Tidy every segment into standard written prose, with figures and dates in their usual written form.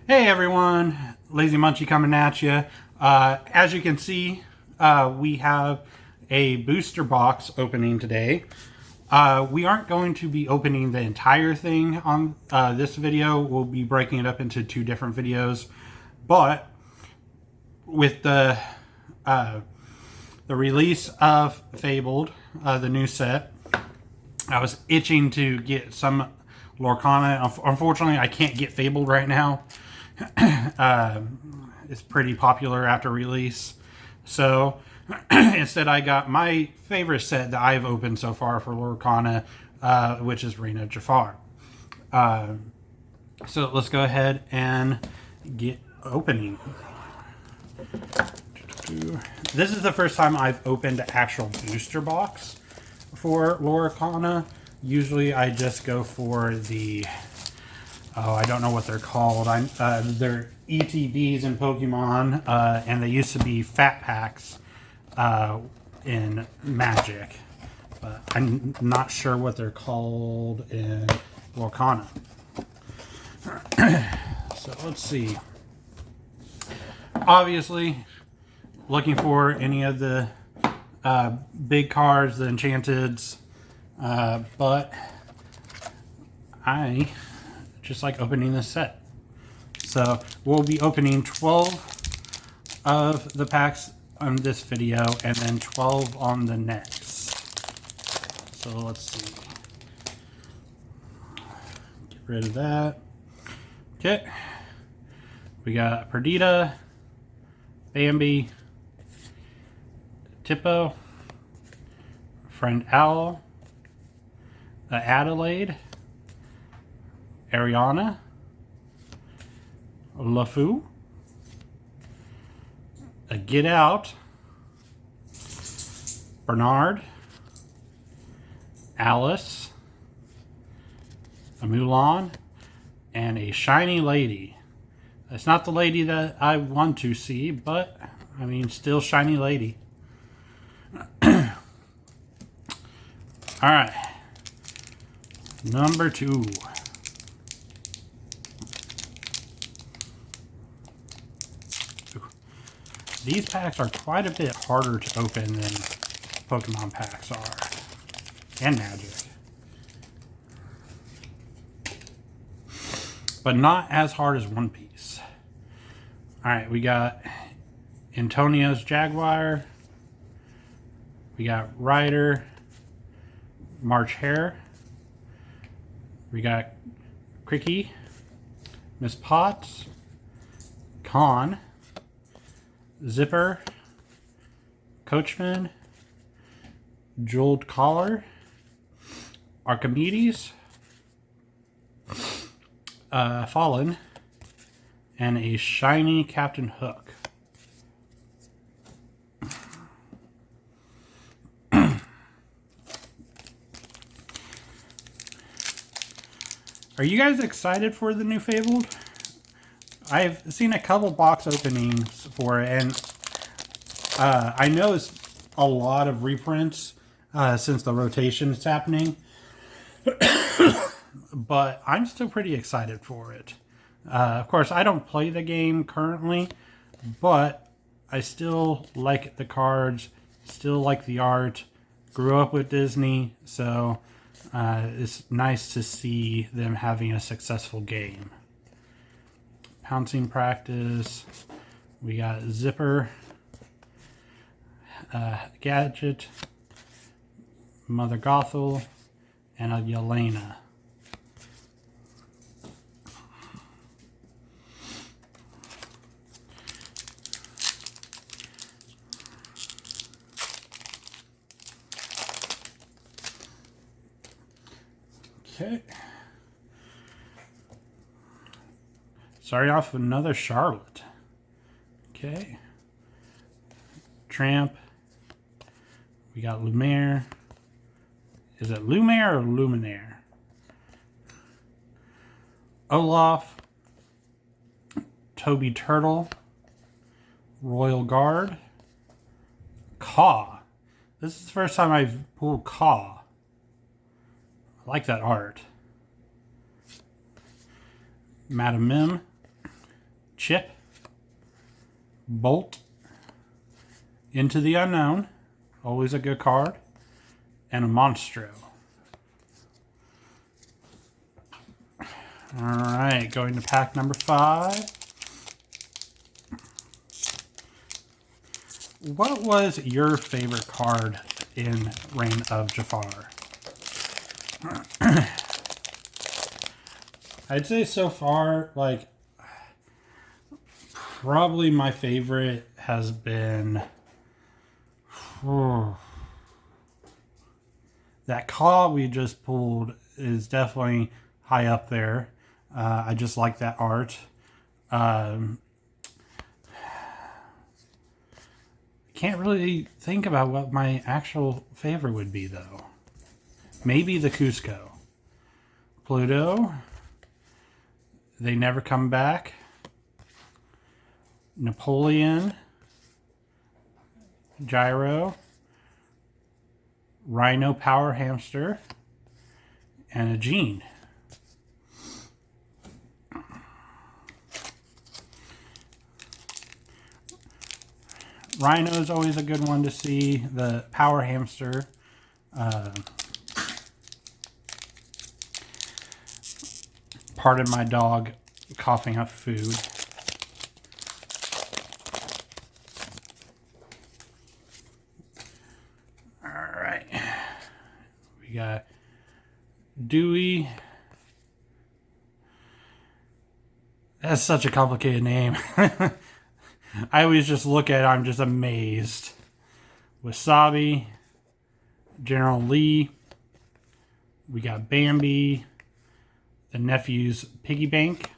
Hey everyone, Lazy Munchy coming at you. As you can see, we have a booster box opening today. We aren't going to be opening the entire thing on this video. We'll be breaking it up into two different videos. But with the release of Fabled, the new set, I was itching to get some Lorcana. Unfortunately, I can't get Fabled right now. It's pretty popular after release. So instead I got my favorite set that I've opened so far for Lorcana, which is Reign of Jafar. So let's go ahead and get opening. This is the first time I've opened an actual booster box for Lorcana. Usually I just go for the I don't know what they're called. They're ETBs in Pokemon, and they used to be fat packs in Magic. But I'm not sure what they're called in Lorcana. So let's see. Obviously, looking for any of the big cards, the Enchanteds, but I just like opening this set. So we'll be opening 12 of the packs on this video and then 12 on the next. So let's see. Get rid of that. Okay. We got Perdita, Bambi, Tippo, Friend Owl, Adelaide, Ariana, LeFou, a Get Out, Bernard, Alice, a Mulan, and a Shiny Lady. It's not the lady that I want to see, but I mean, still Shiny Lady. Alright. Number 2. These packs are quite a bit harder to open than Pokemon packs are. And Magic. But not as hard as One Piece. Alright, we got Antonio's Jaguar. We got Ryder. March Hare. We got Cricky. Miss Potts. Con. Zipper, Coachman, Jeweled Collar, Archimedes, Fallen, and a shiny Captain Hook. Are you guys excited for the new Fabled? I've seen a couple box openings for it, and I know it's a lot of reprints since the rotation is happening, but I'm still pretty excited for it. Of course, I don't play the game currently, but I still like the cards, still like the art, grew up with Disney, so it's nice to see them having a successful game. Pouncing Practice. We got Zipper, Gadget, Mother Gothel, and a Yelena. Okay. Starting off with another Charlotte. Okay. Tramp. We got Lumiere. Is it Lumiere or Luminaire? Olaf. Toby Turtle. Royal Guard. Caw. This is the first time I've pulled Caw. I like that art. Madam Mim. Chip, Bolt, Into the Unknown, always a good card, and a Monstro. Alright, going to pack number 5. What was your favorite card in Reign of Jafar? I'd say so far, like, probably my favorite has been that claw we just pulled is definitely high up there. I just like that art. Can't really think about what my actual favorite would be, though. Maybe the Cusco. Pluto. They Never Come Back. Napoleon. Gyro. Rhino Power Hamster. And a Gene. Rhino is always a good one to see. The Power Hamster. Pardon my dog coughing up food. Alright. We got Dewey. That's such a complicated name. I always just look at it, I'm just amazed. Wasabi, General Lee, we got Bambi, the Nephew's Piggy Bank,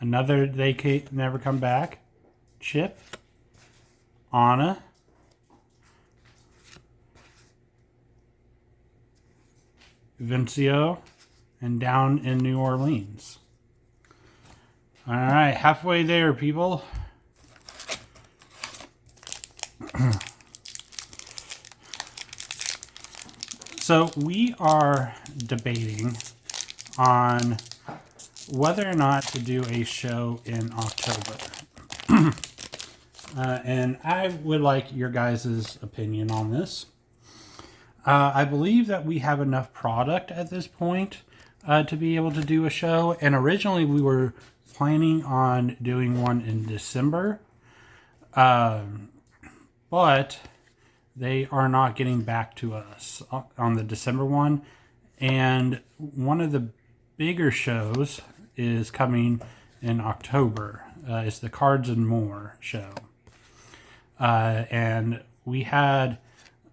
another They Never Come Back, Chip, Anna, Vincio, and Down in New Orleans. Alright, halfway there, people. So we are debating on whether or not to do a show in October. And I would like your guys' opinion on this. I believe that we have enough product at this point to be able to do a show. And originally we were planning on doing one in December. But they are not getting back to us on the December one. And one of the bigger shows is coming in October. It's the Cards and More show. And we had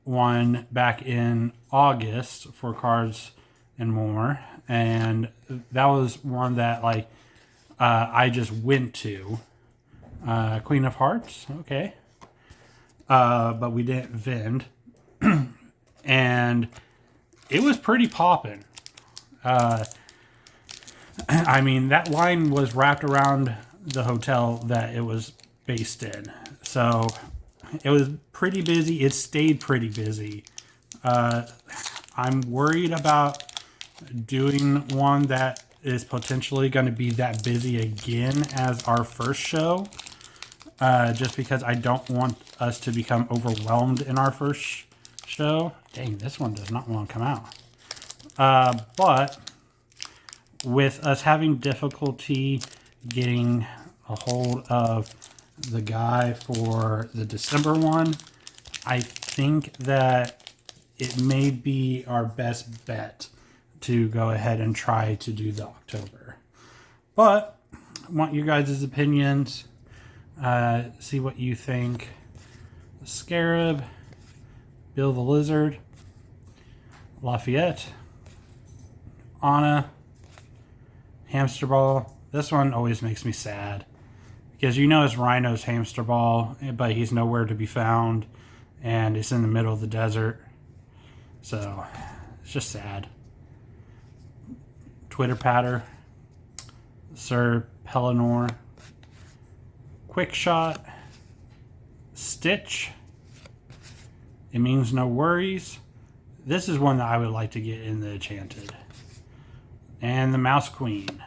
one back in August for Cards and More. And that was one that, like, I just went to. Queen of Hearts, okay. But we didn't vend. And it was pretty poppin'. I mean, that line was wrapped around the hotel that it was based in. So it was pretty busy. It stayed pretty busy. I'm worried about doing one that is potentially going to be that busy again as our first show. Just because I don't want us to become overwhelmed in our first show. Dang, this one does not want to come out. But with us having difficulty getting a hold of the guy for the December one, I think that it may be our best bet to go ahead and try to do the October. But I want you guys' opinions. See what you think. Scarab, Bill the Lizard, Lafayette, Anna, Hamster Ball. This one always makes me sad because you know it's Rhino's Hamster Ball, but he's nowhere to be found and it's in the middle of the desert. So it's just sad. Twitter Patter, Sir Pellinor, Quick Shot, Stitch, It Means No Worries. This is one that I would like to get in the Enchanted. And the Mouse Queen.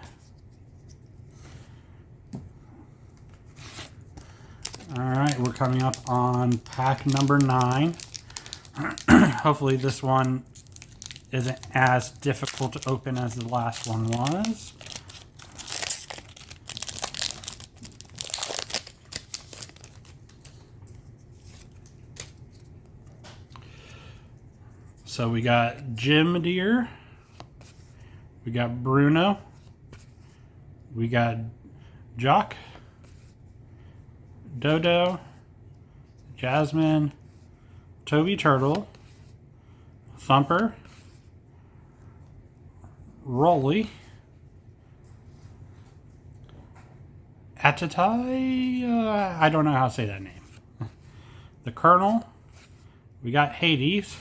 All right, we're coming up on pack number 9. Hopefully this one isn't as difficult to open as the last one was. So we got Jim Deere, we got Bruno, we got Jock, Dodo, Jasmine, Toby Turtle, Thumper, Rolly, Atatai, I don't know how to say that name. The Colonel, we got Hades,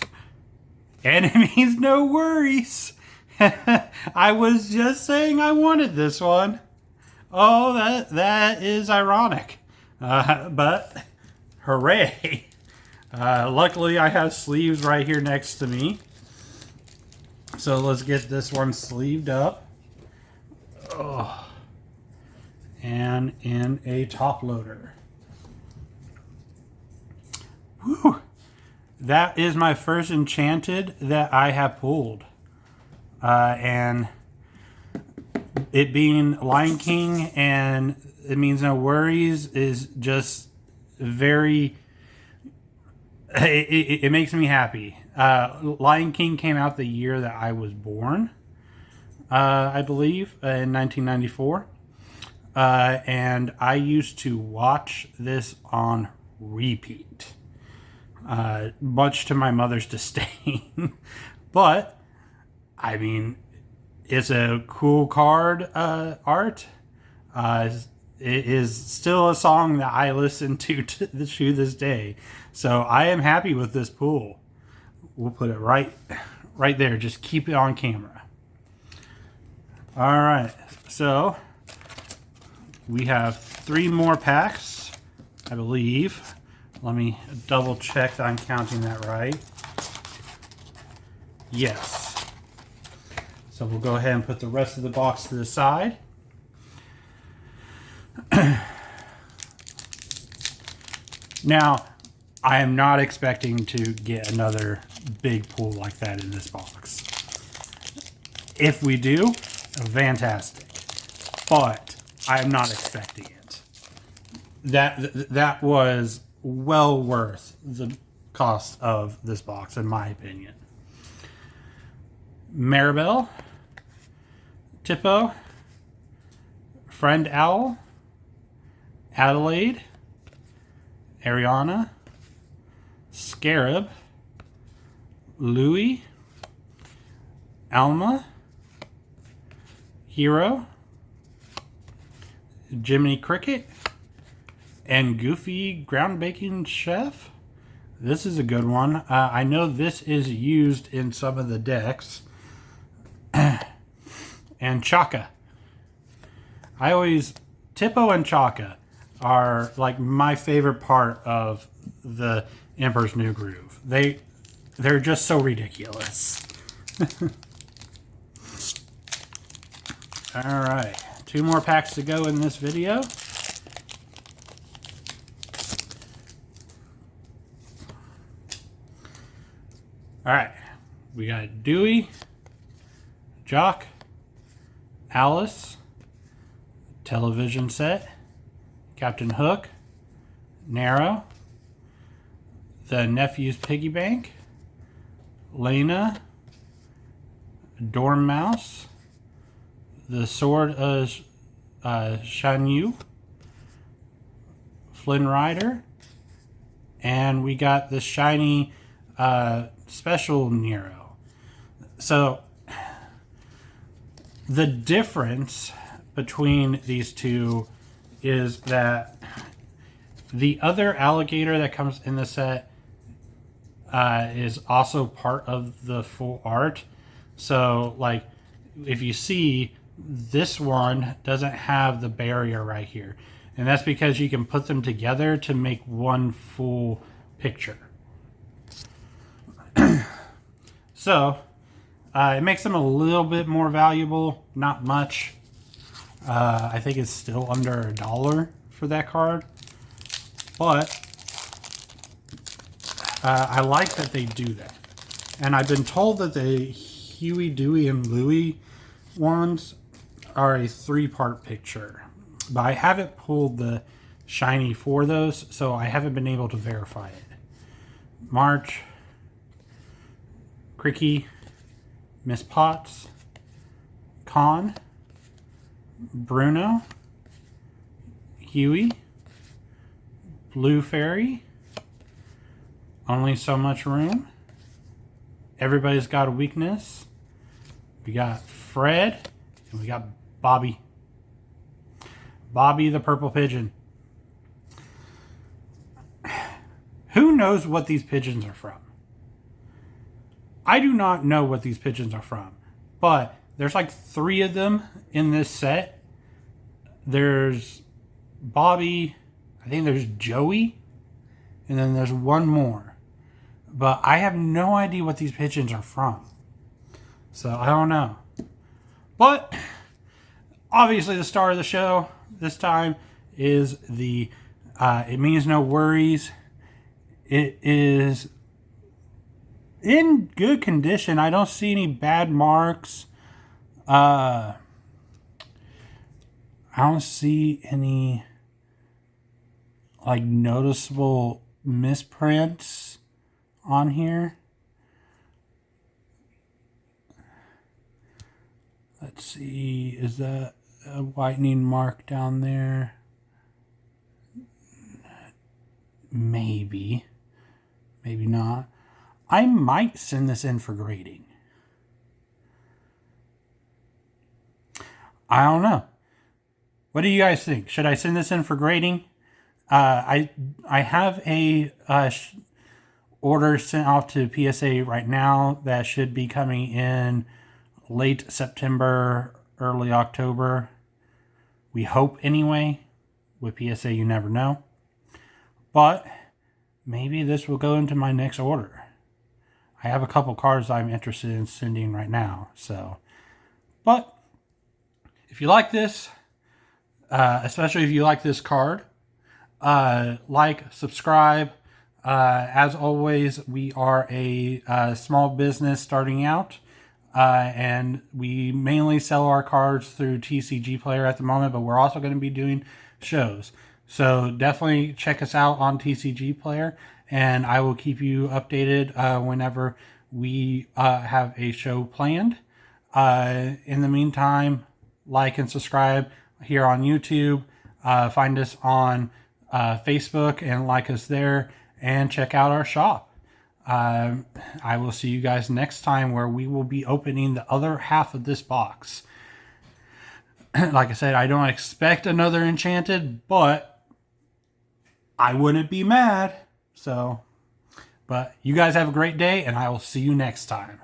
and it means no worries. I was just saying I wanted this one. Oh, that is ironic. But hooray. Luckily I have sleeves right here next to me. So let's get this one sleeved up. Oh. And in a top loader. Whew. That is my first enchanted that I have pulled. And it being Lion King and it means no worries is just very... It makes me happy. Lion King came out the year that I was born, I believe, in 1994. And I used to watch this on repeat, much to my mother's disdain. But, I mean, it's a cool card art. It is still a song that I listen to this day. So I am happy with this pull. We'll put it right there. Just keep it on camera. All right. So we have 3 more packs, I believe. Let me double check that I'm counting that right. Yes. So we'll go ahead and put the rest of the box to the side. Now, I am not expecting to get another big pull like that in this box. If we do, fantastic. But I am not expecting it. That was well worth the cost of this box, in my opinion. Maribel, Tippo, Friend Owl, Adelaide, Ariana, Scarab, Louie, Alma, Hero, Jiminy Cricket, and Goofy Ground Baking Chef. This is a good one. I know this is used in some of the decks. And Chaka. Tippo and Chaka are like my favorite part of the Emperor's New Groove. They're just so ridiculous. All right, 2 more packs to go in this video. All right, we got Dewey, Jock, Alice, television set, Captain Hook, Narrow, the Nephew's Piggy Bank, Lena, Dormouse, the Sword of Shan Yu, Flynn Rider, and we got the shiny special Nero. So the difference between these two is that the other alligator that comes in the set is also part of the full art. So like if you see, this one doesn't have the barrier right here, and that's because you can put them together to make one full picture. So it makes them a little bit more valuable, not much. I think it's still under $1 for that card, But I like that they do that. And I've been told that the Huey, Dewey, and Louie ones are a 3-part picture. But I haven't pulled the shiny for those, so I haven't been able to verify it. March, Cricky, Miss Potts, Con, Bruno, Huey, Blue Fairy, Only So Much Room, Everybody's Got a Weakness, we got Fred, and we got Bobby. Bobby the Purple Pigeon. Who knows what these pigeons are from? I do not know what these pigeons are from, but there's like 3 of them in this set. There's Bobby, I think there's Joey, and then there's one more. But I have no idea what these pigeons are from. So I don't know. But obviously the star of the show this time is the It Means No Worries. It is in good condition. I don't see any bad marks. I don't see any like noticeable misprints on here. Let's see, is that a whitening mark down there? Maybe. Maybe not. I might send this in for grading. I don't know. What do you guys think? Should I send this in for grading? I have a order sent off to PSA right now that should be coming in late September, early October. We hope anyway. With PSA, you never know. But maybe this will go into my next order. I have a couple cards I'm interested in sending right now. So, but if you like this, especially if you like this card, like, subscribe. As always, we are a small business starting out, and we mainly sell our cards through TCGplayer at the moment, but we're also going to be doing shows. So definitely check us out on TCGplayer, and I will keep you updated whenever we have a show planned. In the meantime, like and subscribe here on YouTube. Find us on Facebook and like us there, and check out our shop. I will see you guys next time, where we will be opening the other half of this box. Like I said, I don't expect another Enchanted, but I wouldn't be mad. So, but you guys have a great day, and I will see you next time.